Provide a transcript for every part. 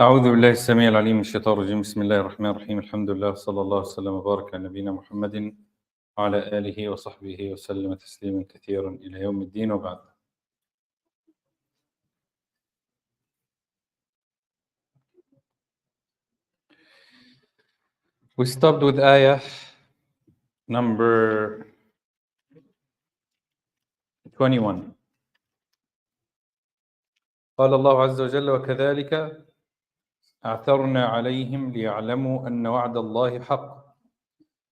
أعوذ بالله السميع العليم من الشيطان الرجيم. بسم الله الرحمن الرحيم. الحمد لله، صلى الله وسلم وبارك على نبينا محمد وعلى آله وصحبه وسلم تسليما كثيرا إلى يوم الدين، وبعد. We stopped with ayah number 21. قال الله عز وجل: وكذلك أعثرنا عليهم ليعلموا أن وعد الله حق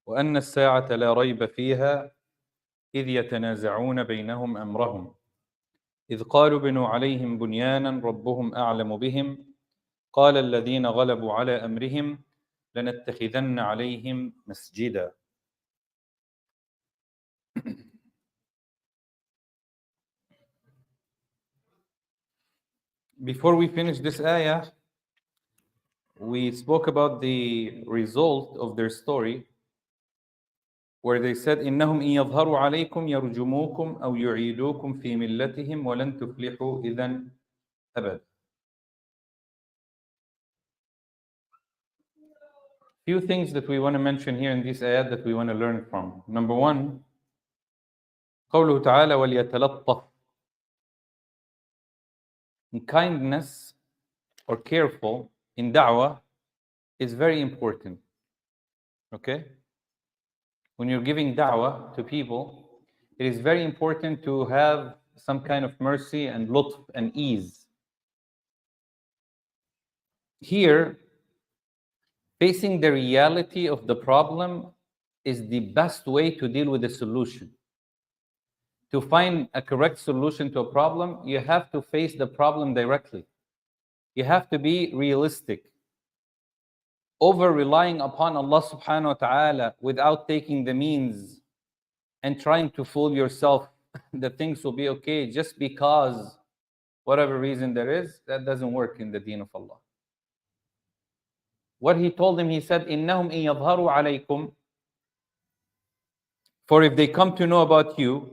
وأن الساعة لا ريب فيها إذ يتنازعون بينهم أمرهم إذ قالوا بنوا عليهم بنيانا ربهم أعلم بهم قال الذين غلبوا على أمرهم لنتخذن عليهم مسجدا. Before we finish this ayah, we spoke about the result of their story, where they said, إنهم إن يظهروا عليكم يرجموكم أو يعيدوكم في ملتهم ولن تفلحوا إذا أبدا. Few things that we want to mention here in this ayat that we want to learn from. Number one, قوله تعالى وليتلطف. Kindness or careful in da'wah is very important. Okay? When you're giving da'wah to people, it is very important to have some kind of mercy and lutf and ease. Here, facing the reality of the problem is the best way to deal with the solution. To find a correct solution to a problem, you have to face the problem directly. You have to be realistic. Over relying upon Allah subhanahu wa ta'ala without taking the means and trying to fool yourself that things will be okay just because whatever reason there is, that doesn't work in the deen of Allah. What he told him, he said, إِنَّهُمْ إِن يَظْهَرُوا عَلَيْكُمْ, for if they come to know about you,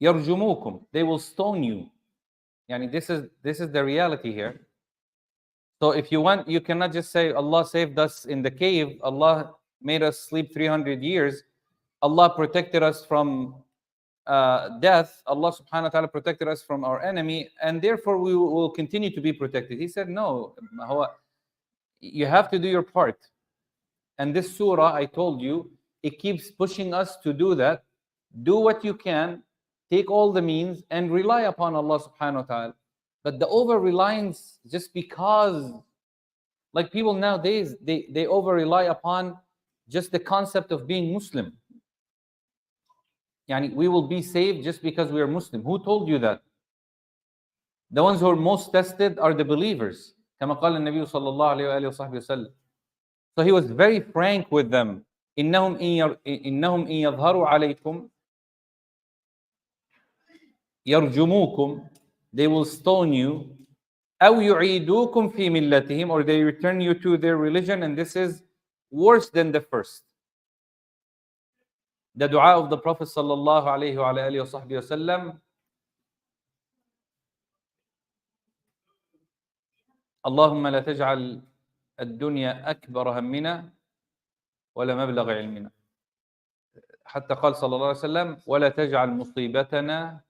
يَرْجُمُوكُمْ, they will stone you. Yani this is the reality here. So if you want, you cannot just say Allah saved us in the cave, Allah made us sleep 300 years, Allah protected us from death, Allah subhanahu wa ta'ala protected us from our enemy, and therefore we will continue to be protected. He said, no, you have to do your part. And this surah, I told you, it keeps pushing us to do that. Do what you can, take all the means, and rely upon Allah subhanahu wa ta'ala. But the over-reliance, just because, like people nowadays, they over-rely upon just the concept of being Muslim. Yani, we will be saved just because we are Muslim. Who told you that? The ones who are most tested are the believers. كما قال النبي صلى الله عليه وآله وصحبه وسلم. So he was very frank with them. إنهم إن يظهروا عليكم يرجموكم, they will stone you. أو يعيدوكم في ملتهم, or they return you to their religion, and this is worse than the first. The dua of the Prophet sallallahu alayhi wa alihi wa sahbihi wasallam, اللهم لا تجعل الدنيا أكبر همنا ولا مبلغ علمنا. حتى قال صلى الله عليه وسلم ولا تجعل مصيبتنا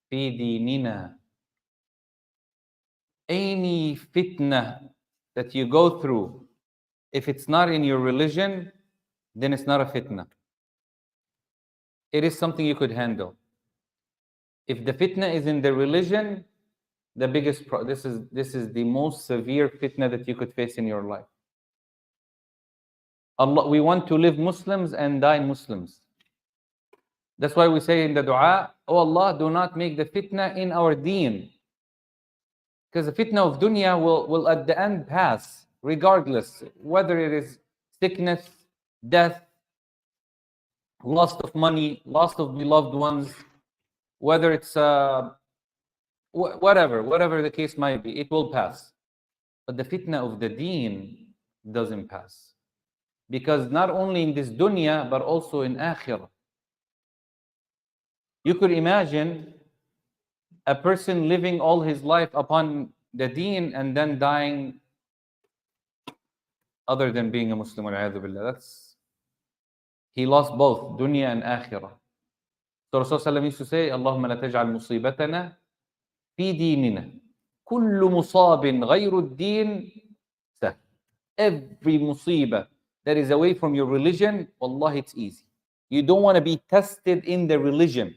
في ديننا. Any fitna that you go through, if it's not in your religion, then it's not a fitna. It is something you could handle. If the fitna is in the religion, the biggest this is the most severe fitna that you could face in your life. Allah, we want to live Muslims and die Muslims. That's why we say in the dua, oh Allah, do not make the fitna in our deen. Because the fitna of dunya will at the end pass, regardless, whether it is sickness, death, loss of money, loss of beloved ones, whether it's whatever the case might be, it will pass. But the fitna of the deen doesn't pass. Because not only in this dunya, but also in akhirah. You could imagine a person living all his life upon the deen and then dying other than being a Muslim. He lost both dunya and akhirah. So Rasulullah used to say, Allahumma la taj'al musibatana fi dinina. Kullu musabin ghayru ad-din sahl. Every musibah that is away from your religion, wallahi, it's easy. You don't want to be tested in the religion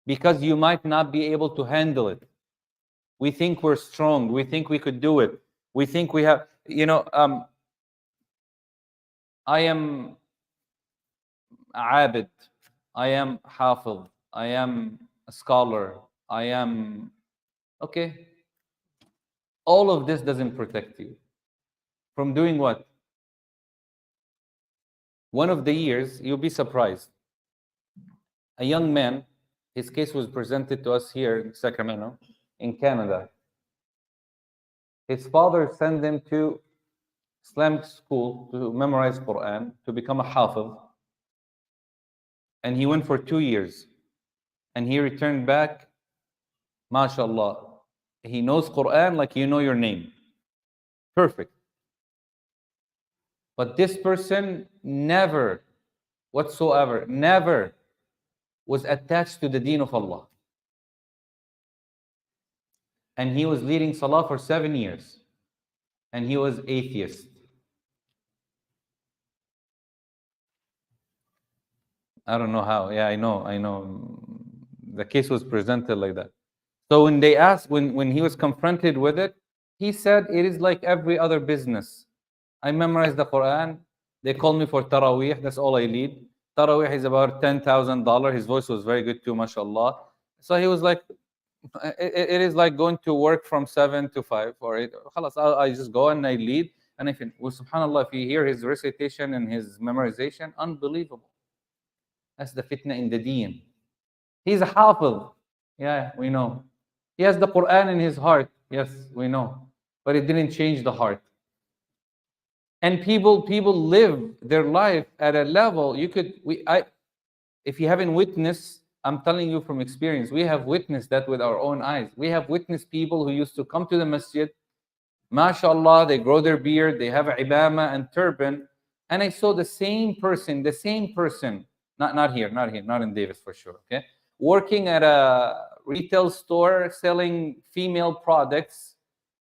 because you might not be able to handle it. We think we're strong. We think we could do it. We think we have, I am abid. I am hafiz. I am a scholar. I am, okay. All of this doesn't protect you from doing what? One of the years, you'll be surprised. A young man, his case was presented to us here in Sacramento, in Canada. His father sent him to Islamic school to memorize Quran, to become a hafiz. And he went for 2 years. And he returned back, mashallah. He knows Quran like you know your name. Perfect. But this person never, whatsoever, never was attached to the deen of Allah. And he was leading salah for 7 years. And he was atheist. I don't know how. Yeah, I know. The case was presented like that. So when they asked, when he was confronted with it, he said, it is like every other business. I memorized the Quran. They called me for Taraweeh. That's all I lead. Taraweeh is about $10,000. His voice was very good too, mashallah. So he was like, it is like going to work from 7 to 5 or 8. I just go and I lead. And I think, well, subhanAllah, if you hear his recitation and his memorization, unbelievable. That's the fitna in the deen. He's a hafiz. Yeah, we know. He has the Quran in his heart. Yes, we know. But it didn't change the heart. And people live their life at a level if you haven't witnessed, I'm telling you from experience, we have witnessed that with our own eyes. We have witnessed people who used to come to the masjid, mashallah, they grow their beard, they have ibama and turban, and I saw the same person, not here, not in Davis for sure, okay? Working at a retail store selling female products,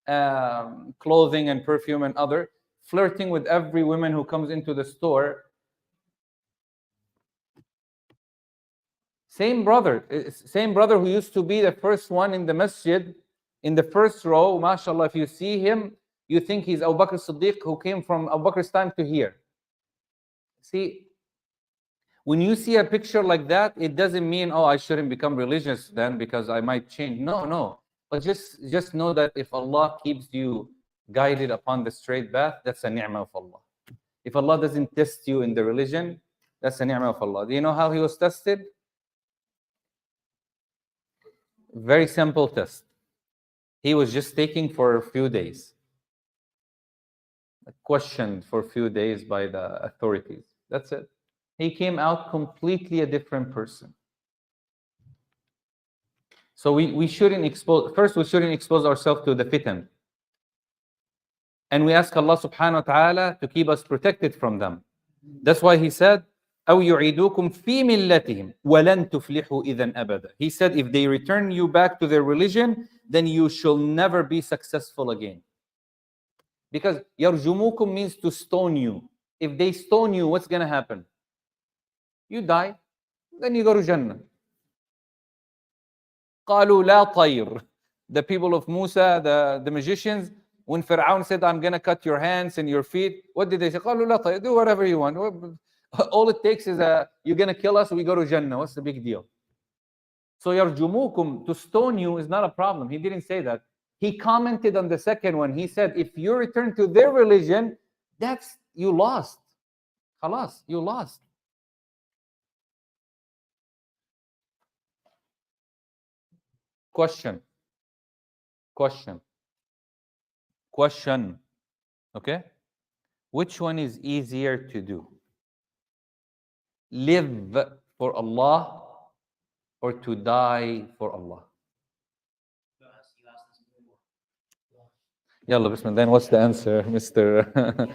clothing and perfume and other, flirting with every woman who comes into the store. Same brother who used to be the first one in the masjid, in the first row, mashallah, if you see him, you think he's Abu Bakr Siddiq who came from Abu Bakr's time to here. See, when you see a picture like that, it doesn't mean, oh, I shouldn't become religious then because I might change. No. But just know that if Allah keeps you guided upon the straight path, that's a ni'mah of Allah. If Allah doesn't test you in the religion, that's a ni'mah of Allah. Do you know how he was tested? Very simple test. He was just taking for a few days. Questioned for a few days by the authorities. That's it. He came out completely a different person. So we shouldn't expose ourselves to the fitan. And we ask Allah subhanahu wa ta'ala to keep us protected from them. That's why he said, أَوْ يُعِيدُوكُمْ فِي مِلَّتِهِمْ وَلَن تُفْلِحُوا إِذًا أَبَدًا. He said, if they return you back to their religion, then you shall never be successful again. Because يَرْجُمُوكُمْ means to stone you. If they stone you, what's going to happen? You die, then you go to Jannah. قَالُوا لَا طَيْرٍ. The people of Musa, the magicians, when Fir'aun said, I'm going to cut your hands and your feet, what did they say? قَالُوا لَا طَيْرٍ. Do whatever you want. All it takes is you're going to kill us, we go to Jannah. What's the big deal? So يَرْجُمُوكُمْ, to stone you is not a problem. He didn't say that. He commented on the second one. He said, if you return to their religion, you lost. Khalas, you lost. Question. Okay? Which one is easier to do? Live for Allah or to die for Allah? Yalla, Bismillah. Then what's the answer, Mr.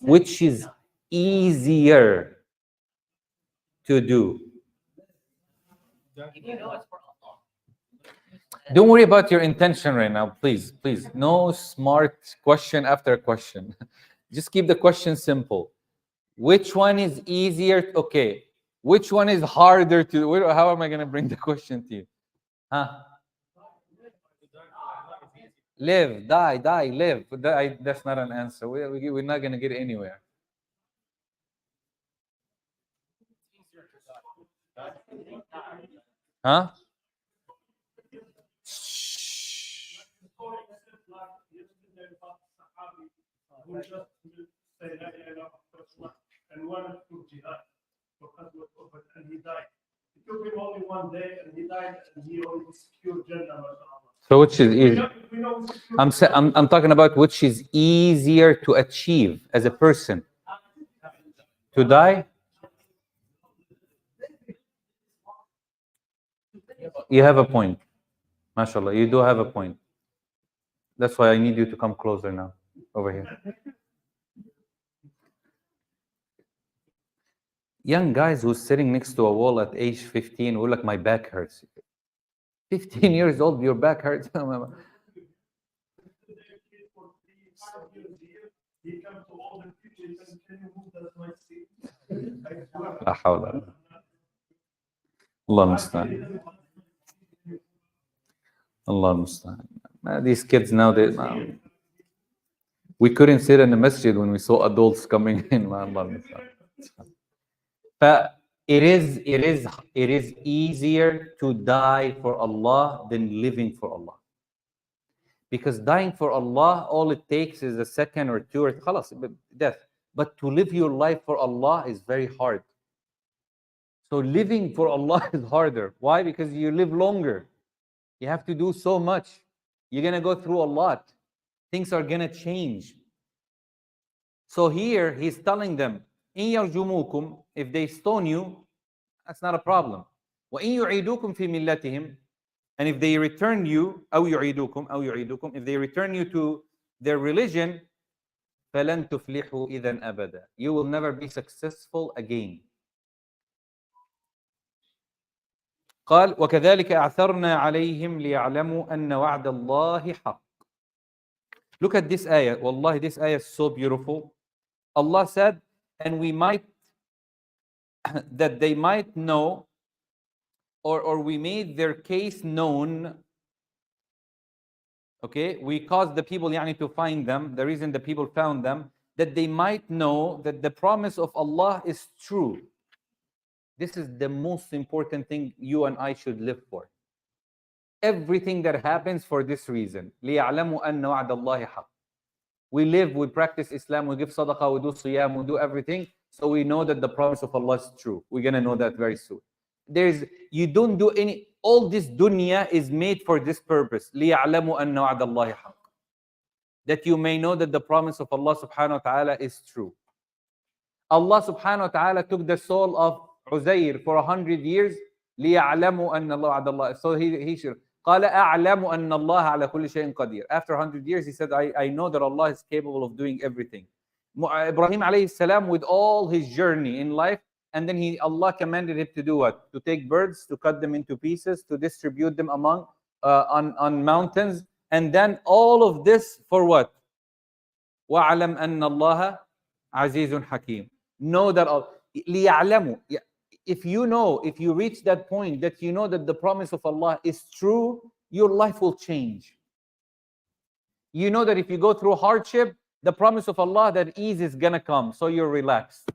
Which is easier to do? Don't worry about your intention right now, please. Please. No smart question after question. Just keep the question simple. Which one is easier? Okay. Which one is harder to? How am I going to bring the question to you? Huh? Live, die, live. That's not an answer. We're not going to get anywhere. Huh? And wanted to jihad and he died. It took him only one day and he died and he only secured Jannah. So which is easier? I'm talking about which is easier to achieve as a person. To die? You have a point. MashaAllah, you do have a point. That's why I need you to come closer now. Over here. Young guys who's sitting next to a wall at age 15 who like, my back hurts. 15 years old, your back hurts. لا حول الله المستعان. Allah المستعان. These kids now, we couldn't sit in the masjid when we saw adults coming in. But it is easier to die for Allah than living for Allah. Because dying for Allah, all it takes is a second or two or khalas, death. But to live your life for Allah is very hard. So living for Allah is harder. Why? Because you live longer. You have to do so much. You're going to go through a lot. Things are going to change. So here he's telling them, إِن يَرْجُمُوكُمْ, if they stone you, that's not a problem. وَإِن يُعِيدُوكُمْ فِي مِلَّتِهِمْ, and if they return you, أو يعيدوكم, if they return you to their religion, فَلَن تُفْلِحُوا إِذًا أَبَدًا, you will never be successful again. قال وكذلك أعثرنا عليهم ليعلموا أن وعد الله حق. Look at this ayah. Wallahi, this ayah is so beautiful. Allah said, and we might, that they might know, or we made their case known. Okay, we caused the people to find them. The reason the people found them, that they might know that the promise of Allah is true. This is the most important thing you and I should live for. Everything that happens for this reason. لِيَعْلَمُوا أَنَّ وَعْدَ اللَّهِ حَقٌّ. We live, we practice Islam, we give sadaqah, we do siyam, we do everything, so we know that the promise of Allah is true. We're going to know that very soon. You don't do any, all this dunya is made for this purpose. لِيَعْلَمُوا أَنَّ وَعْدَ اللَّهِ حَقٌّ. That you may know that the promise of Allah subhanahu wa ta'ala is true. Allah subhanahu wa ta'ala took the soul of Uzair for 100 years. لِيَعْلَمُوا أَنَّ اللَّهَ وَعْدَ اللَّهِ. So he should. قال أعلم أن الله على كل شيء قدير. After 100 years, he said, I know that Allah is capable of doing everything. Ibrahim alayhi salam, with all his journey in life, and then Allah commanded him to do what? To take birds, to cut them into pieces, to distribute them among on mountains, and then all of this for what? وَعَلَمْ أَنَّ اللَّهَ عَزِيزٌ حَكِيمٌ. Know that لِيَعْلَمُوا. If you reach that point that you know that the promise of Allah is true, your life will change. You know that if you go through hardship, the promise of Allah that ease is gonna come, so you're relaxed.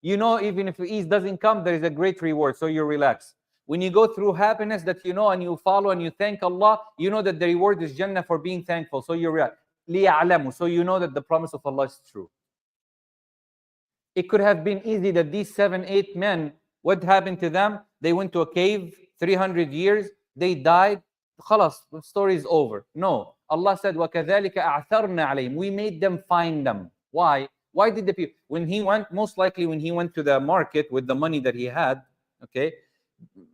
You know, even if ease doesn't come, there is a great reward, so you're relaxed. When you go through happiness that you know and you follow and you thank Allah, you know that the reward is Jannah for being thankful, so you're relaxed. لِيَعْلَمُوا, so you know that the promise of Allah is true. It could have been easy that these 7-8 men, what happened to them? They went to a cave, 300 years, they died, khalas, the story is over. No, Allah said, وَكَذَلِكَ أَعْثَرْنَا عَلَيْهِمْ. We made them find them. Why? Why did the people, when he went, most likely when he went to the market with the money that he had, okay,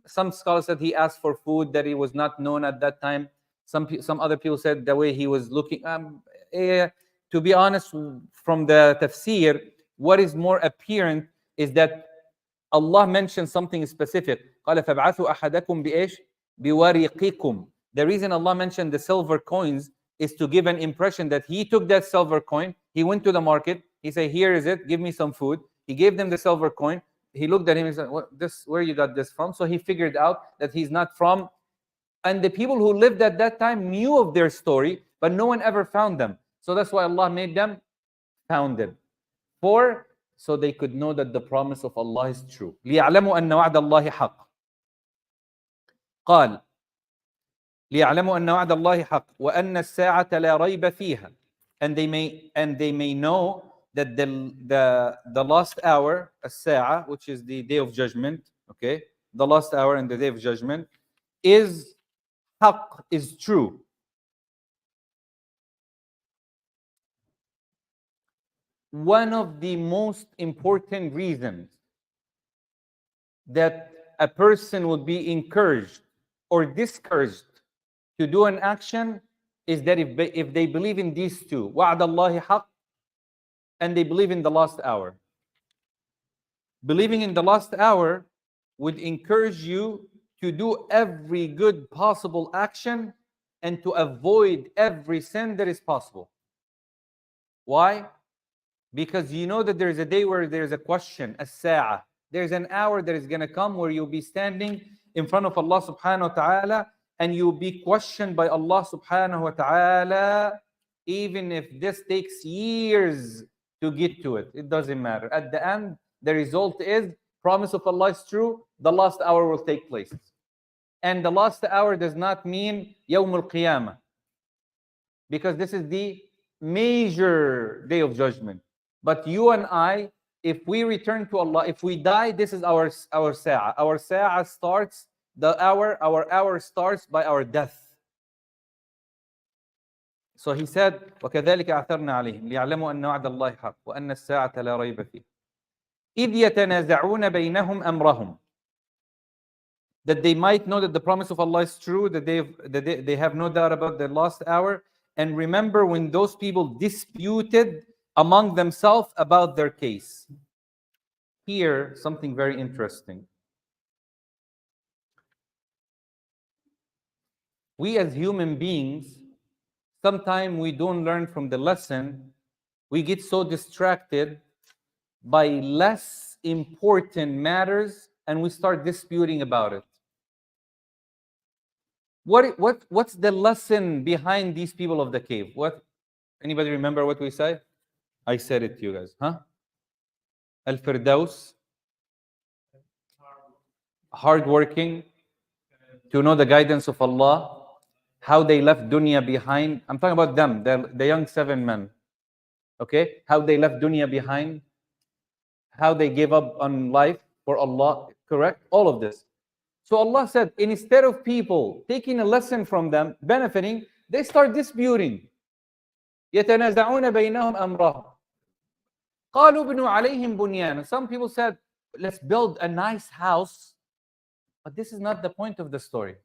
Some scholars said he asked for food that he was not known at that time. Some other people said the way he was looking. To be honest, from the tafsir, what is more apparent is that Allah mentioned something specific. قال فابعثوا أحدكم بإيش؟ بورقكم. The reason Allah mentioned the silver coins is to give an impression that he took that silver coin, he went to the market, he said, here is it, give me some food. He gave them the silver coin. He looked at him and said, where you got this from? So he figured out that he's not from. And the people who lived at that time knew of their story, but no one ever found them. So that's why Allah made them founded. So they could know that the promise of Allah is true. لِيَعْلَمُوا أَنَّ وَعْدَ اللَّهِ حَقٌّ. قال لِيَعْلَمُوا أَنَّ وَعْدَ اللَّهِ حَقٌّ وَأَنَّ السَّاعَةَ لَا رَيْبَ فِيهَا. And they may know that the last hour, as-sa'a, which is the day of judgment, okay, the last hour and the day of judgment, is haqq, is true. One of the most important reasons that a person would be encouraged or discouraged to do an action is that if they believe in these two, وَعْدَ اللَّهِ حَقٌّ, and they believe in the last hour. Believing in the last hour would encourage you to do every good possible action and to avoid every sin that is possible. Why? Because you know that there is a day where there is a question, as-sa'a. There's an hour that is going to come where you'll be standing in front of Allah subhanahu wa ta'ala and you'll be questioned by Allah subhanahu wa ta'ala, even if this takes years to get to it. It doesn't matter. At the end, the result is, promise of Allah is true, the last hour will take place. And the last hour does not mean Yawm al-Qiyamah, because this is the major day of judgment. But you and I, if we return to Allah, if we die, this is our sa'a. Our sa'a starts, our hour starts by our death. So he said, وَكَذَلِكَ أَعْثَرْنَا عَلَيْهِمْ لِيَعْلَمُوا أَنَّ وَعْدَ اللَّهِ حَقٌّ وَأَنَّ السَّاعَةَ لَا رَيْبَ فِيهَا إِذْ يَتَنَازَعُونَ بَيْنَهُمْ أَمْرَهُمْ. That they might know that the promise of Allah is true, that they have no doubt about the last hour. And remember when those people disputed among themselves about their case. Here, something very interesting. We as human beings, sometimes we don't learn from the lesson. We get so distracted by less important matters and we start disputing about it. What's the lesson behind these people of the cave? Anybody remember what we said? I said it to you guys. Al-Firdaus, hardworking, to know the guidance of Allah, how they left dunya behind. I'm talking about them, the young 7 men. Okay? How they left dunya behind, how they gave up on life for Allah, correct? All of this. So Allah said, instead of people taking a lesson from them, benefiting, they start disputing. يَتَنَازَعُونَ بَيْنَهُمْ أَمْرَهُمْ قَالُوا بِنُوا عَلَيْهِمْ بُنْيَانًا. Some people said, let's build a nice house. But this is not the point of the story.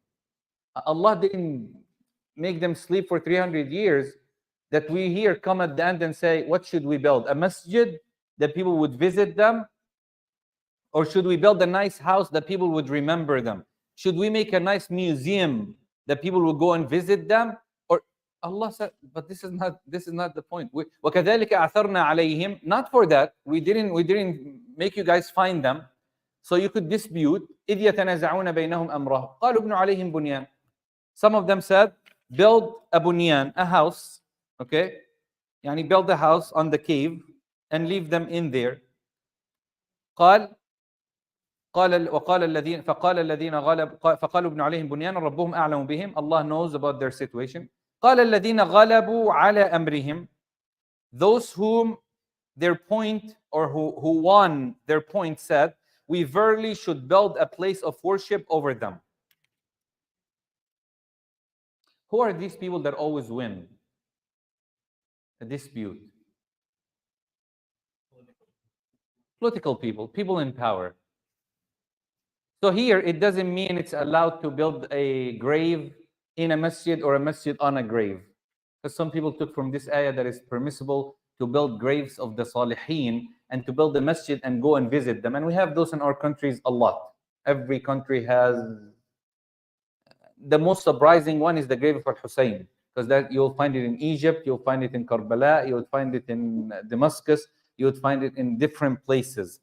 Allah didn't make them sleep for 300 years that we here come at the end and say, what should we build? A masjid that people would visit them? Or should we build a nice house that people would remember them? Should we make a nice museum that people will go and visit them? Or Allah said, but this is not the point. وَكَذَلِكَ أَعْثَرْنَا عَلَيْهِمْ. Not for that. We didn't make you guys find them. So you could dispute. إِذْ يَتَنَازَعُونَ بَيْنَهُمْ أَمْرَهُمْ قَالُوا ابْنُوا عَلَيْهِمْ بُنْيَانًا. Some of them said, build a bunyan, a house. Okay? Yani build a house on the cave and leave them in there. فقال الذين فقالوا ابن عليهم بنيانا ربهم أعلم بهم. Allah knows about their situation. قال الذين غلبوا على أمرهم. Those whom their point, or who won their point, said, we verily should build a place of worship over them. Who are these people that always win a dispute? Political people, people in power. So here, it doesn't mean it's allowed to build a grave in a masjid or a masjid on a grave. Because some people took from this ayah that it's permissible to build graves of the salihin and to build a masjid and go and visit them. And we have those in our countries a lot. Every country has. The most surprising one is the grave of Al-Hussein, because that you'll find it in Egypt, you'll find it in Karbala, you'll find it in Damascus, you'll find it in different places.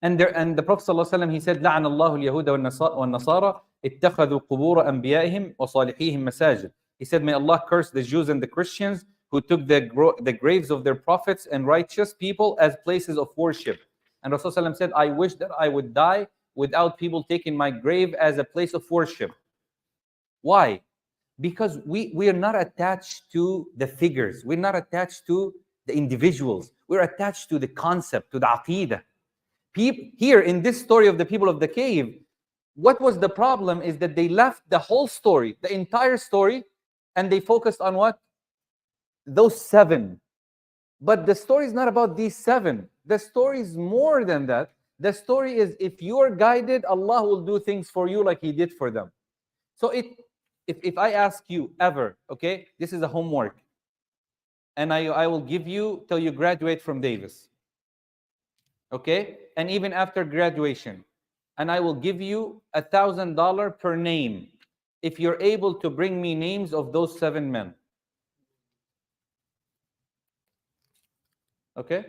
And the Prophet ﷺ, he said, لعن الله اليهود والنصارى اتخذوا قبور أنبيائهم وصالحيهم مساجد. He said, may Allah curse the Jews and the Christians who took the graves of their prophets and righteous people as places of worship. And Rasulullah said, I wish that I would die without people taking my grave as a place of worship. Why? Because we are not attached to the figures. We're not attached to the individuals. We're attached to the concept, to the aqidah. Here in this story of the people of the cave, what was the problem is that they left the whole story, the entire story, and they focused on what? Those 7. But the story is not about these 7. The story is more than that. The story is, if you're guided, Allah will do things for you like He did for them. So if I ask you ever, okay, this is a homework, and I will give you till you graduate from Davis, okay, and even after graduation, and I will give you $1,000 per name if you're able to bring me names of those 7 men. Okay?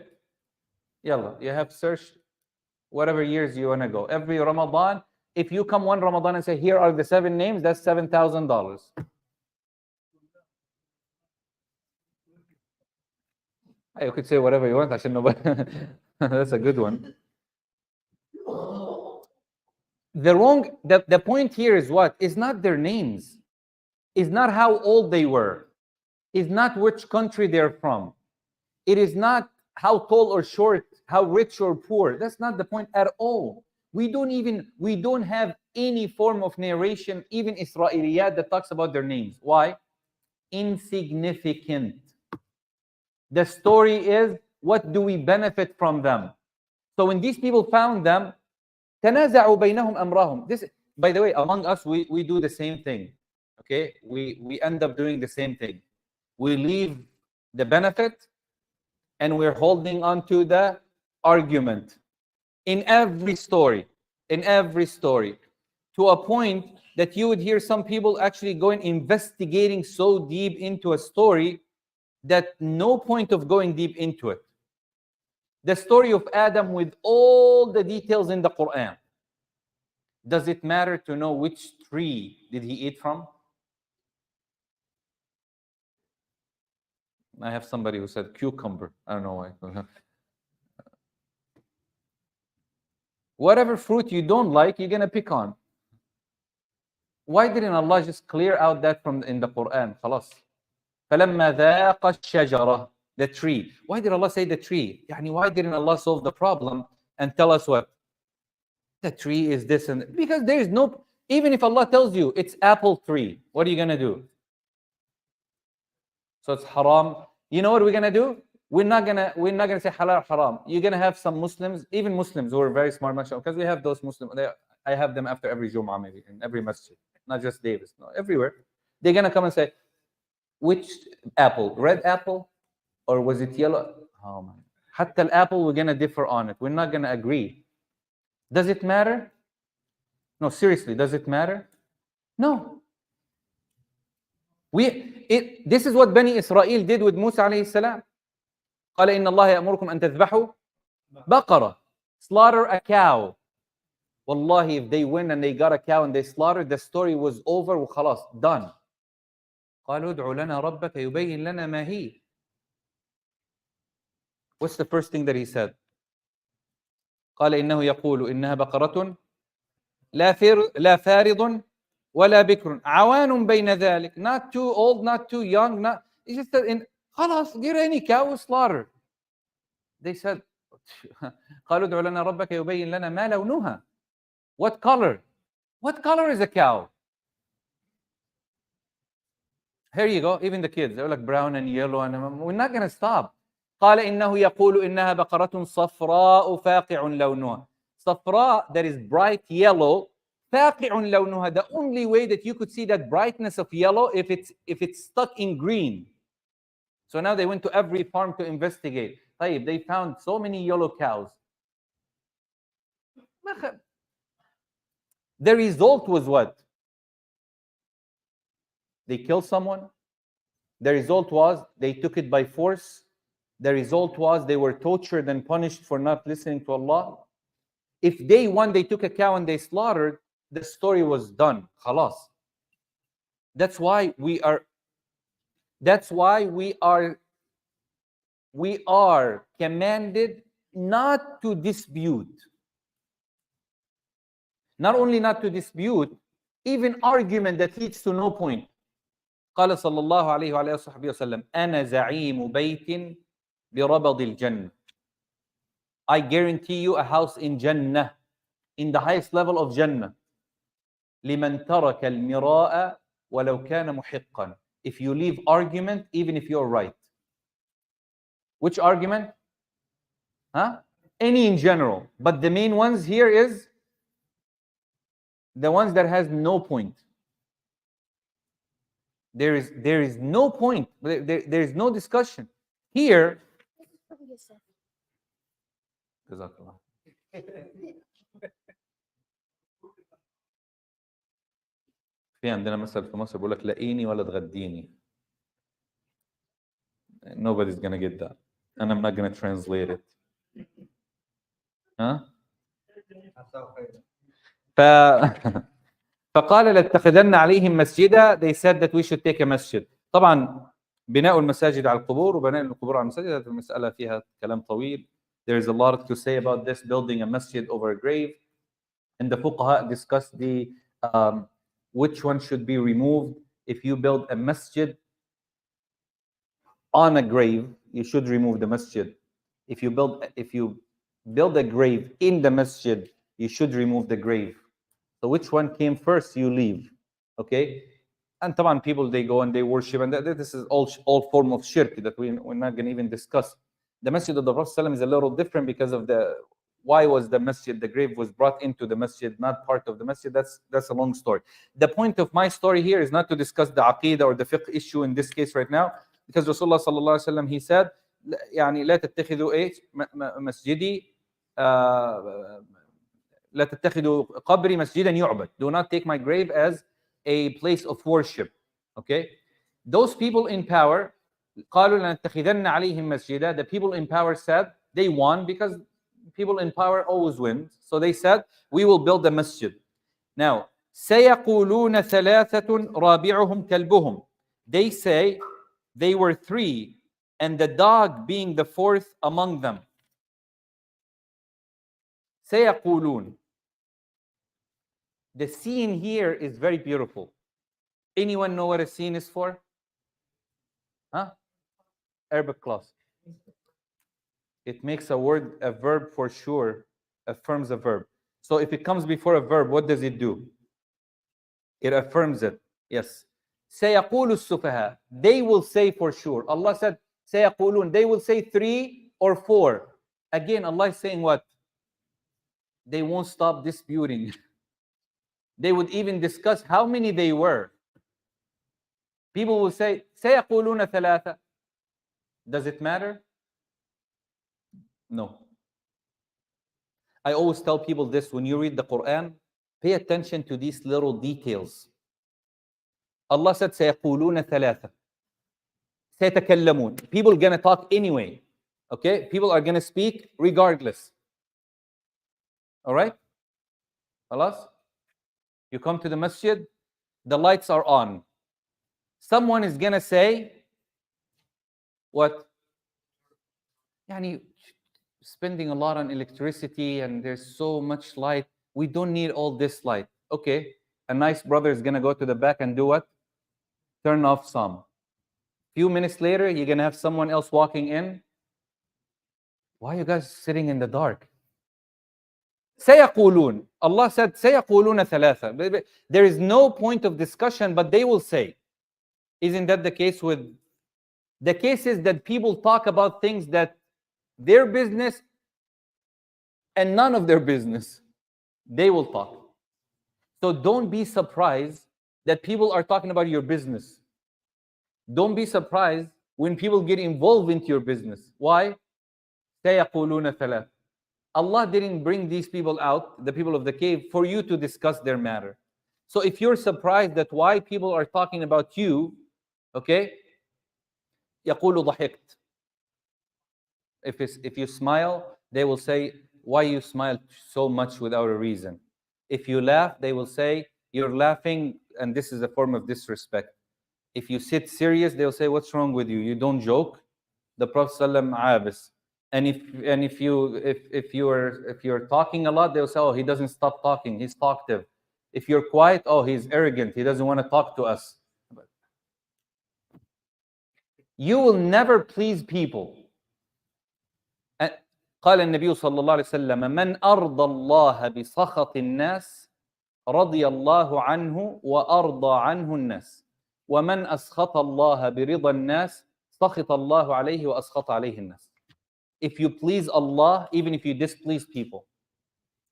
Yalla, you have searched whatever years you want to go. Every Ramadan, if you come one Ramadan and say, here are the 7 names, that's $7,000. You could say whatever you want. I should know, but that's a good one. The point here is what? Is not their names. Is not how old they were. Is not which country they're from. It is not how tall or short, how rich or poor. That's not the point at all. We don't have any form of narration, even Israeliyat, that talks about their names. Why? Insignificant. The story is, what do we benefit from them? So when these people found them, تنازعوا بينهم أمرهم. This, by the way, among us, we do the same thing. Okay? We end up doing the same thing. We leave the benefit and we're holding on to the argument. In every story, to a point that you would hear some people actually going investigating so deep into a story that no point of going deep into it. The story of Adam with all the details in the Quran. Does it matter to know which tree did he eat from? I have somebody who said cucumber. I don't know why. Whatever fruit you don't like, you're going to pick on. Why didn't Allah just clear out that from in the Quran? خلاص. فَلَمَّا ذَاقَ الشَّجَرَةِ, the tree. Why did Allah say the tree? Why didn't Allah solve the problem and tell us what? The tree is this and that. Because there is no, even if Allah tells you it's apple tree, what are you going to do? So it's haram. You know what we're going to do? We're not gonna say halal haram. You're gonna have some Muslims, even Muslims who are very smart, mashallah, because we have those Muslims. I have them after every Jum'ah, maybe in every masjid, not just Davis, no, everywhere. They're gonna come and say, which apple, red apple, or was it yellow? Oh man, hatta al-apple, we're gonna differ on it. We're not gonna agree. Does it matter? No, seriously, does it matter? No. This is what Bani Israel did with Musa alayhi salam. قال إن الله يأمركم أن تذبحوا بقرة. Slaughter a cow. Wallahi, if they win and they got a cow and they slaughtered, the story was over. وخلاص, done. قالوا ادع لنا ربك يبين لنا ما هي. What's the first thing that he said? قال إنه يقول إنها بقرة لا فارض ولا بكر عوان بين ذلك. Not too old, not too young. Not. He just said, خلاص, get any cow, slaughter. They said, قالوا ادع لنا ربك يبين لنا ما لونها. What color? What color is a cow? Here you go. Even the kids, they're like brown and yellow, and we're not going to stop. قال إنه يقول إنها بقرة صفراء فاقع لونها. صفراء, that is bright yellow. فاقع لونها, the only way that you could see that brightness of yellow if it's stuck in green. So now they went to every farm to investigate. طيب, they found so many yellow cows. The result was what? They killed someone. The result was they took it by force. The result was they were tortured and punished for not listening to Allah. If day one they took a cow and they slaughtered, the story was done. Khalas. That's why we are commanded not to dispute. Not only not to dispute, even argument that leads to no point. قال صلى الله عليه وعلى آله وصحبه وسلم أنا زعيم بيت بربض الجنة. I guarantee you a house in Jannah, in the highest level of Jannah. لمن ترك المراء ولو كان محقا. If you leave argument, even if you're right. Which argument? Any in general. But the main ones here is the ones that has no point. There is no point. There is no discussion. Here, في عندنا مثل في مصر بيقول لك لاقيني ولا تغديني. Nobody's gonna get that. And I'm not gonna translate it. فقال لاتخذن عليهم مسجدا. They said that we should take a masjid. طبعا بناء المساجد على القبور وبناء القبور على المساجد هذه المسألة فيها كلام طويل. There is a lot to say about this, building a masjid over a grave. And the fuqaha discussed the which one should be removed. If you build a masjid on a grave, you should remove the masjid. If you build a grave in the masjid, you should remove the grave. So which one came first, you leave. Okay? And طبعا people, they go and they worship, and this is all form of shirk that we're not going to even discuss. The masjid of the Prophet ﷺ is a little different because of why was the masjid, the grave was brought into the masjid, not part of the masjid. That's a long story. The point of my story here is not to discuss the aqidah or the fiqh issue in this case right now, because Rasulullah sallallahu alaihi wasallam, he said, يعني لا تتخذوا مسجدي لا تتخذوا قبري مسجدا يعبد. Do not take my grave as a place of worship. Okay? Those people in power, قالوا لنتخذن عليهم مسجدا. The people in power said, they won because people in power always win. So they said, we will build a masjid. Now, سيقولون ثلاثة رابعهم كلبهم. They say they were three, and the dog being the fourth among them. سيقولون. The scene here is very beautiful. Anyone know what a scene is for? Arabic class. It makes a verb for sure, affirms a verb. So if it comes before a verb, what does it do? It affirms it. Yes. سيقول السفهاء. They will say for sure. Allah said, سيقولون. They will say 3 or 4. Again, Allah is saying what? They won't stop disputing. They would even discuss how many they were. People will say, سيقولون ثلاثة. Does it matter? No. I always tell people this: when you read the Quran, pay attention to these little details. Allah said, سيقولون ثلاثة. سيتكلمون. People are going to talk anyway. Okay? People are going to speak regardless. All right? خلاص? You come to the masjid, the lights are on. Someone is going to say, what? Yani, spending a lot on electricity and there's so much light. We don't need all this light. Okay, a nice brother is going to go to the back and do what? Turn off some. Few minutes later, you're going to have someone else walking in. Why are you guys sitting in the dark? سيقولون. Allah said, سيقولون ثلاثة. There is no point of discussion, but they will say. Isn't that the case with... The case is that people talk about things that their business and none of their business, they will talk. So don't be surprised that people are talking about your business. Don't be surprised when people get involved into your business. Why? سَيَقُولُونَ ثَلَاث. Allah didn't bring these people out, the people of the cave, for you to discuss their matter. So if you're surprised that why people are talking about you, okay, يَقُولُ ضَحِكْتَ. If you smile, they will say, why you smile so much without a reason? If you laugh, they will say, you're laughing, and this is a form of disrespect. If you sit serious, they'll say, what's wrong with you? You don't joke? The Prophet ﷺ abis. And if you're talking a lot, they'll say, oh, he doesn't stop talking, he's talkative. If you're quiet, oh, he's arrogant, he doesn't want to talk to us. You will never please people. قال النبي صلى الله عليه وسلم من أرضى الله بسخط الناس رضي الله عنه وأرضى عنه الناس ومن أسخط الله برضا الناس سخط الله عليه وأسخط عليه الناس. If you please Allah, even if you displease people,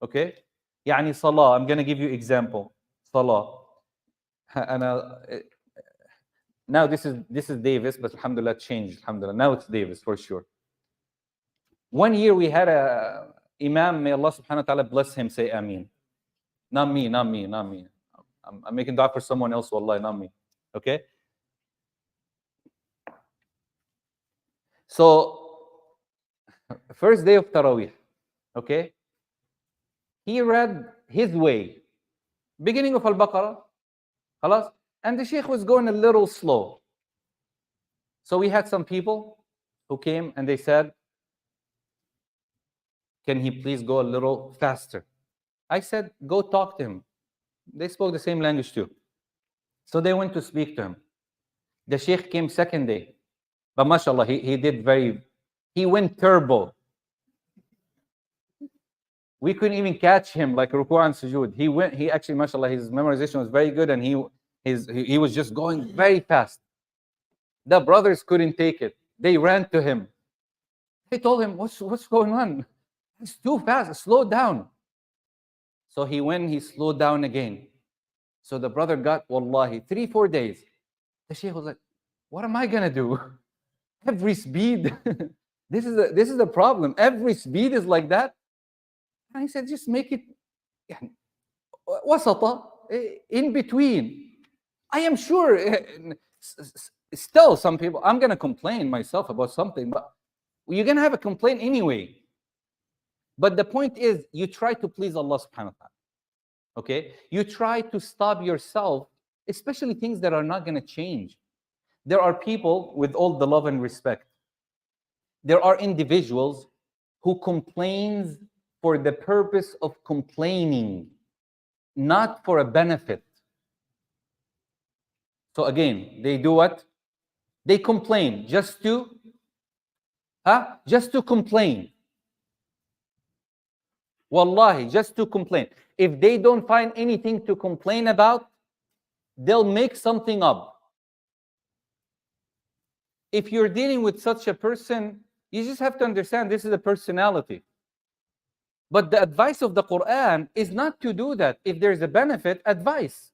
okay? يعني صلاة, I'm going to give you example. صلاة. Now this is Davis, but alhamdulillah changed. Alhamdulillah, now it's Davis for sure. One year we had a Imam, may Allah subhanahu wa ta'ala bless him, say Ameen. Not me. I'm making dua for someone else, wallahi, not me. Okay? So, first day of Taraweeh, okay? He read his way. Beginning of Al-Baqarah, خلاص? And the Shaykh was going a little slow. So we had some people who came and they said, can he please go a little faster? I said, go talk to him. They spoke the same language too. So they went to speak to him. The Shaykh came second day. But mashallah, he went turbo. We couldn't even catch him like ruku' and sujood. He actually, mashallah, his memorization was very good and he was just going very fast. The brothers couldn't take it. They ran to him. They told him, what's going on? It's too fast, slow down. So he slowed down again. So the brother got, wallahi, 3-4 days. The Shaykh was like, what am I gonna do? Every speed, this is the problem. Every speed is like that. And he said, just make it wasata, in between. I am sure, still some people, I'm gonna complain myself about something, but you're gonna have a complaint anyway. But the point is, you try to please Allah subhanahu wa ta'ala. Okay? You try to stop yourself, especially things that are not going to change. There are people, with all the love and respect, there are individuals who complain for the purpose of complaining, not for a benefit. So again, they do what? They complain just to complain. Wallahi, just to complain. If they don't find anything to complain about, they'll make something up. If you're dealing with such a person, you just have to understand this is a personality. But the advice of the Quran is not to do that. If there's a benefit, advice.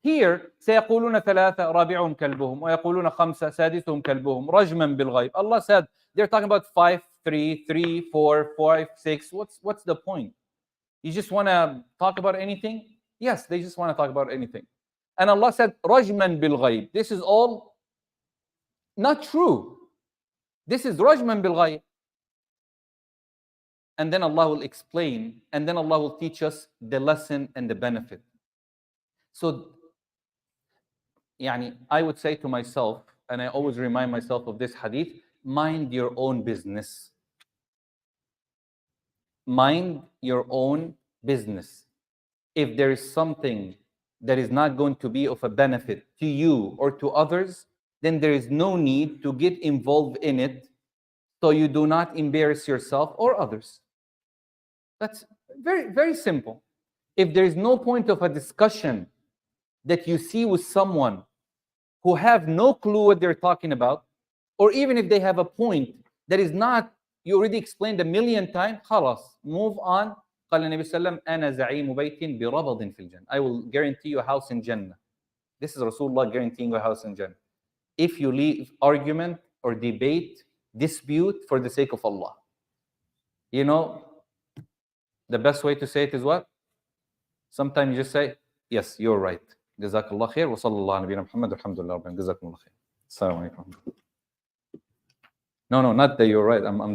Here, سيقولون ثلاثة رابعهم كلبهم ويقولون خمسة سادسهم كلبهم رجما بالغيب. Allah said, they're talking about 5, 3, 3, 4, 5, 6. What's the point? You just want to talk about anything? Yes, they just want to talk about anything. And Allah said, رجما بالغيب. This is all not true. This is رجما بالغيب. And then Allah will explain, and then Allah will teach us the lesson and the benefit. So, I would say to myself, and I always remind myself of this hadith, mind your own business. Mind your own business. If there is something that is not going to be of a benefit to you or to others, then there is no need to get involved in it so you do not embarrass yourself or others. That's very, very simple. If there is no point of a discussion that you see with someone who have no clue what they're talking about, or even if they have a point that is not, you already explained a million times. خلاص, move on. قال النبي صلى الله عليه وسلم أنا زعيم بيت بربض في الجنة. I will guarantee you a house in Jannah. This is Rasulullah guaranteeing a house in Jannah. If you leave argument or debate, dispute for the sake of Allah. You know, the best way to say it is what? Sometimes you just say, yes, you're right. Jazakallah khair. Wa sallallahu ala nabiyyina Muhammad. Alhamdulillah. Jazakumullah khair. Assalamu alaikum. No, not that you're right. I'm